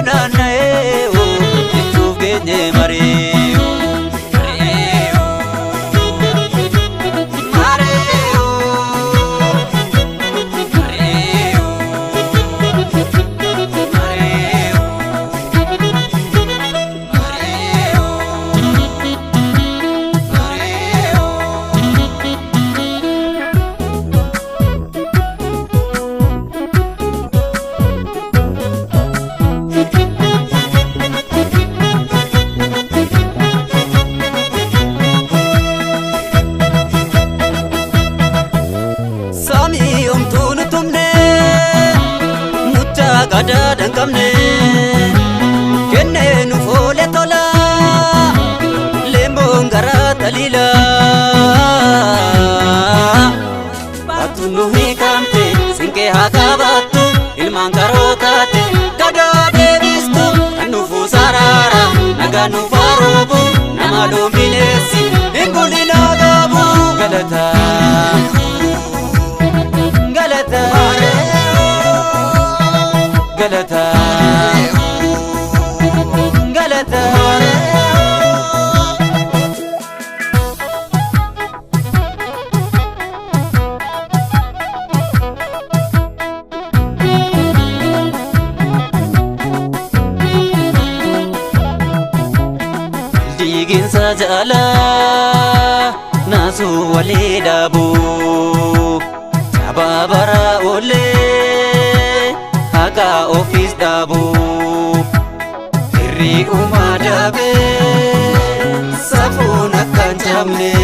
naanna'ee jechuuf geenye maree. Kada dan kamne kenne nu fole tola lembong gara talila batu nu hikamte singke hakabatu ilman karotate kada bebistu anu fusarara naga nu farubu nama dominesi ingulina gabu galata galata galata galata digin sajala nasu walidabu sababara ole Haka ofis dabu Diri umadabe Safuna kan jamne